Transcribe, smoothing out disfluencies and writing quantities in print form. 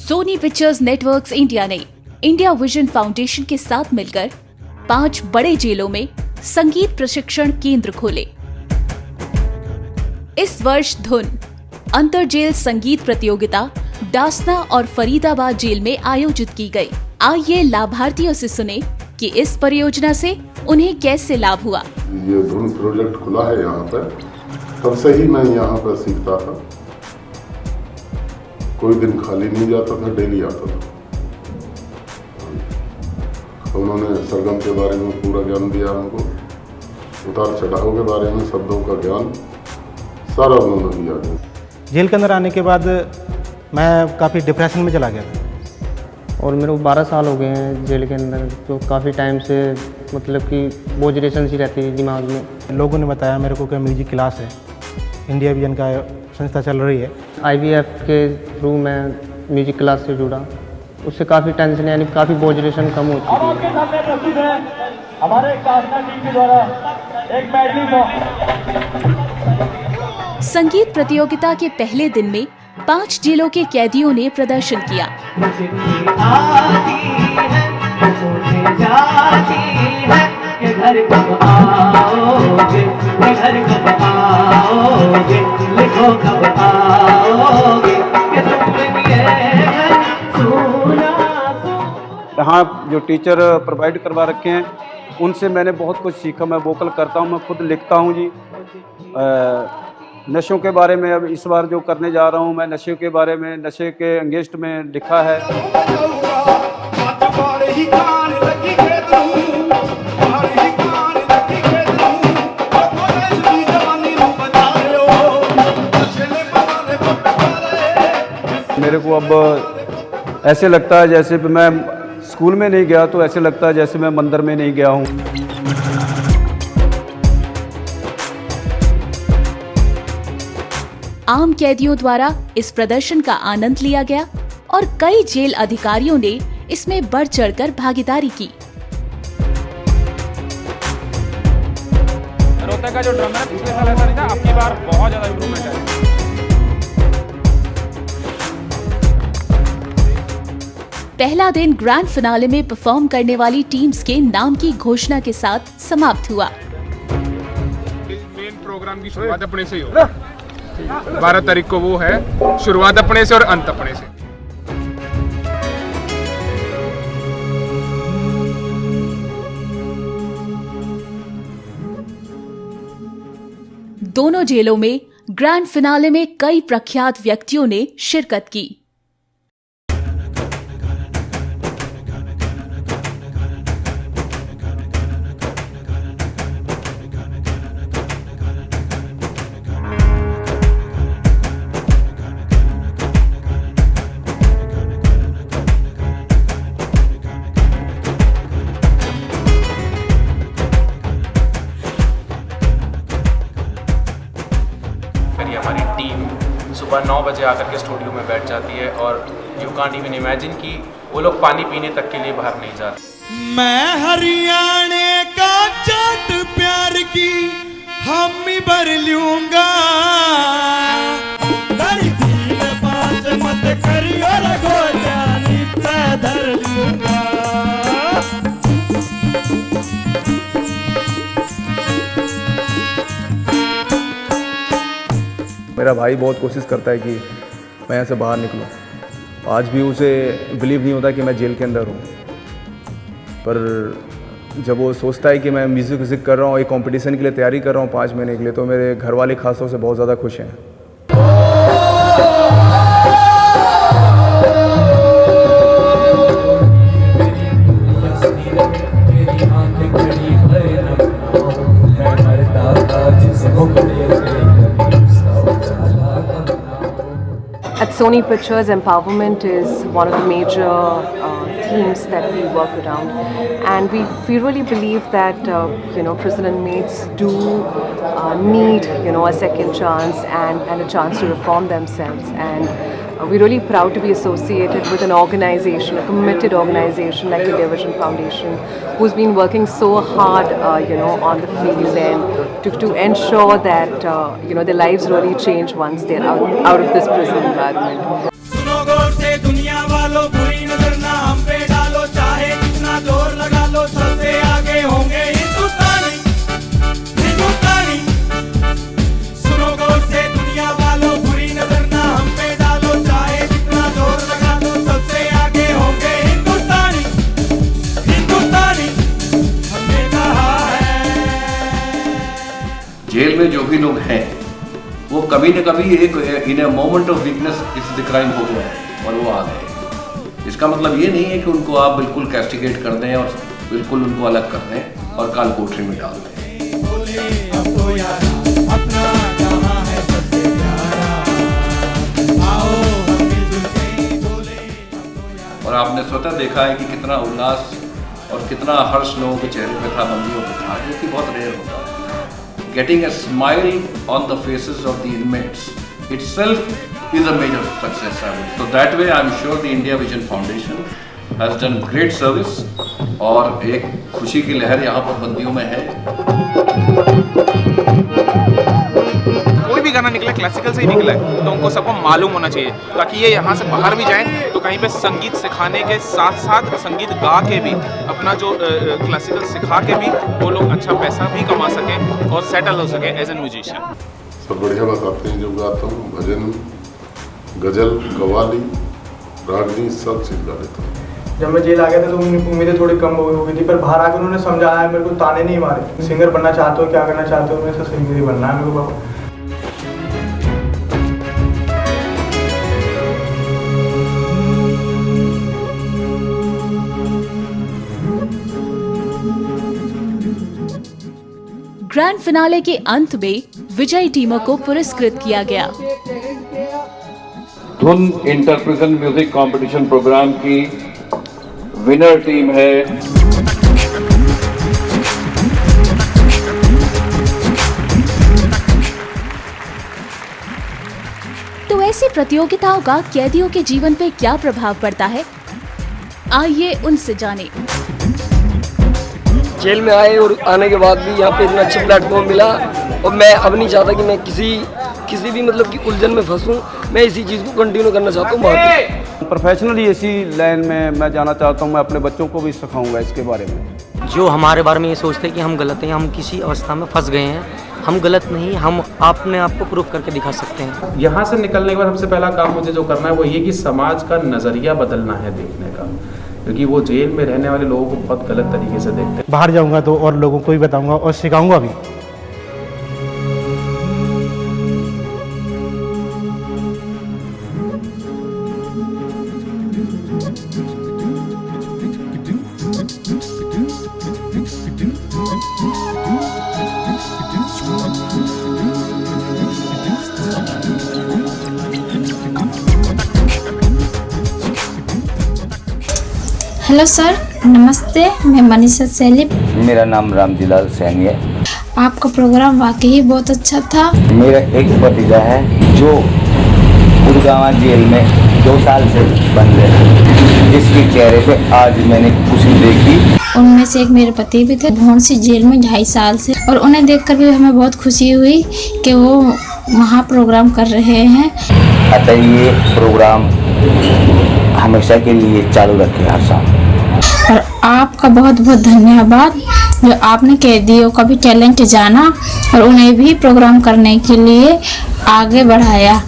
Soni pictures networks India ने India vision foundation के साथ मिलकर 5 बड़े जेलों में संगीत प्रशिक्षण केंद्र खोले। इस वर्ष धुन अंतर जेल संगीत प्रतियोगिता डासना और फरीदाबाद जेल में आयोजित की गई। आइए लाभार्थियों से सुने कि इस परियोजना से उन्हें कैसे लाभ हुआ। ये धुन प्रोजेक्ट खुला है यहाँ पर, तब से ही मैं यहाँ पर सीखता था। कोई दिन खाली नहीं जाता था, डेली आता था। तो उन्होंने सरगम के बारे में पूरा ज्ञान दिया हमको, उतार चढ़ाव के बारे में, शब्दों का ज्ञान सारा उन्होंने दिया। जेल के अंदर आने के बाद मैं काफ़ी डिप्रेशन में चला गया था और मेरे को 12 साल हो गए हैं जेल के अंदर, तो काफ़ी टाइम से मतलब कि बोझरेशन सी रहती है दिमाग में। लोगों ने बताया मेरे को कि म्यूजिक क्लास है, इंडिया विजन का संस्था चल रही है। IVF के थ्रू मैं म्यूजिक क्लास से जुड़ा, उससे काफ़ी टेंशन यानी काफ़ी बोझरेशन कम होती थी। हमारे टीम के द्वारा एक संगीत प्रतियोगिता के पहले दिन में 5 जेलों के कैदियों ने प्रदर्शन किया। यहाँ जो टीचर प्रोवाइड करवा रखे हैं उनसे मैंने बहुत कुछ सीखा। मैं वोकल करता हूँ, मैं खुद लिखता हूँ जी। नशों के बारे में अब इस बार जो करने जा रहा हूँ मैं, नशे के बारे में, नशे के अगेंस्ट में लिखा है। मेरे को अब ऐसे लगता है जैसे मैं स्कूल में नहीं गया, तो ऐसे लगता है जैसे मैं मंदिर में नहीं गया हूँ। आम कैदियों द्वारा इस प्रदर्शन का आनंद लिया गया और कई जेल अधिकारियों ने इसमें बढ़ चढ़कर भागीदारी की। रोहतक का जो ड्रम है पिछले साल ऐसा नहीं था, आपकी बार बहुत ज्यादा इम्प्रूवमेंट है। पहला दिन ग्रैंड फिनाले में परफॉर्म करने वाली टीम्स के नाम की घोषणा के साथ समाप्त हुआ। मेन प्रोग्राम की शुरुआत अपने से ही होगा। 12 तारीख को वो है, शुरुआत अपने से और अंत अपने से। दोनों जेलों में ग्रैंड फिनाले में कई प्रख्यात व्यक्तियों ने शिरकत की। हमारी टीम सुबह 9 बजे आकर के स्टूडियो में बैठ जाती है और यू कांट इवन इमेजिन कि वो लोग पानी पीने तक के लिए बाहर नहीं जाते। मैं हरियाणे का जाट प्यार की हामी भर लूंगा, मत करियो रखो जानी धर लूंगा। मेरा भाई बहुत कोशिश करता है कि मैं यहाँ से बाहर निकलूँ। आज भी उसे बिलीव नहीं होता कि मैं जेल के अंदर हूँ, पर जब वो सोचता है कि मैं म्यूज़िक कर रहा हूँ, एक कंपटीशन के लिए तैयारी कर रहा हूँ 5 महीने के लिए, तो मेरे घर वाले खासतौर से बहुत ज़्यादा खुश हैं। At Sony Pictures, empowerment is one of the major themes that we work around, and we really believe that prison inmates do need a second chance and a chance to reform themselves, and we're really proud to be associated with an organization, a committed organization like the India Vision Foundation, who's been working so hard on the field and to ensure that their lives really change once they're out of this prison environment. सबसे आगे होंगे हिंदुस्तानी हिंदुस्तानी। सुनो गौर से दुनिया वालों, बुरी नजर ना हम पे डालो, चाहे जितना जोर लगा दो, सबसे आगे होंगे हिंदुस्तानी हिंदुस्तानी। हमने कहा है। जेल में जो भी लोग हैं वो कभी न कभी एक इन अ मोमेंट ऑफ वीकनेस इस द क्राइम हो गया है और वो आ गए। इसका मतलब ये नहीं है कि उनको आप बिल्कुल कैस्टिगेट कर दें और बिल्कुल उनको अलग कर दें और काल कोठरी में डाल दें। अब तो यारा अपना कहाँ है सबसे प्यारा, आओ हम मिलजुल के बोले। और आपने स्वतः देखा है कि कितना उल्लास और कितना हर्ष लोगों के चेहरे पे था, बंदियों पे था, जो कि बहुत रेयर होता है। Getting a smile on the faces of the inmates itself is a major success. So that way I am sure the India Vision Foundation has done great service और एक खुशी की लहर यहाँ पर बंदियों में है। कोई भी गाना निकला क्लासिकल से ही निकला है तो उनको सबको मालूम होना चाहिए, ताकि ये यहाँ से बाहर भी जाएं तो कहीं पे संगीत सिखाने के साथ साथ संगीत गा के भी अपना जो क्लासिकल सिखा के भी वो लोग अच्छा पैसा भी कमा सकें और सेटल हो सके एज एन म्यूजिशियन। सब बढ़िया बताते हैं जो गाता हूँ, भजन, गजल, कव्वाली, रागनी सब चीज़ गा लेता हूँ। जब मैं जेल आ गया था तो उम्मीदें थोड़ी कम हो गई थी, पर बाहर आकर उन्होंने समझाया, मेरे को ताने नहीं मारे। सिंगर बनना चाहते हो, क्या करना चाहते हो? मेरे से सिंगर ही बनना है मेरे को बाबा। ग्रैंड फिनाले के अंत में विजयी टीमों को पुरस्कृत किया गया। धुन inter prison music competition program की विनर टीम है तो ऐसी प्रतियोगिताओं का कैदियों के जीवन पे क्या प्रभाव पड़ता है, आइए उनसे जानें। जेल में आए और आने के बाद भी यहाँ पे इतना अच्छा प्लेटफॉर्म मिला और मैं अब नहीं चाहता कि मैं किसी भी मतलब कि उलझन में फंसूं। मैं इसी चीज़ को कंटिन्यू करना चाहता हूँ। प्रोफेशनली इसी लाइन में मैं जाना चाहता हूँ। मैं अपने बच्चों को भी सिखाऊंगा इसके बारे में। जो हमारे बारे में ये सोचते हैं कि हम गलत हैं, हम किसी अवस्था में फंस गए हैं, हम गलत नहीं, हम अपने आप को प्रूफ करके दिखा सकते हैं। यहाँ से निकलने के बाद सबसे पहला काम मुझे जो करना है वो ये कि समाज का नज़रिया बदलना है देखने का, क्योंकि वो जेल में रहने वाले लोगों को बहुत गलत तरीके से देखते हैं। बाहर जाऊंगा तो और लोगों को भी बताऊंगा और सिखाऊंगा भी। हेलो सर, नमस्ते। मैं मनीषा सैली। मेरा नाम रामजीलाल सैनी है। आपका प्रोग्राम वाकई बहुत अच्छा था। मेरा एक भतीजा है जो गुड़गांव जेल में 2 साल से बंद है, जिसके चेहरे पे आज मैंने खुशी देखी। उनमें से एक मेरे पति भी थे, भौंसी जेल में 2.5 साल से, और उन्हें देखकर भी हमें बहुत खुशी हुई कि वो वहाँ प्रोग्राम कर रहे हैं। अतः ये प्रोग्राम हमेशा के लिए चालू रखे हर साल। और आपका बहुत बहुत धन्यवाद जो आपने कैदियों का भी टैलेंट जाना और उन्हें भी प्रोग्राम करने के लिए आगे बढ़ाया।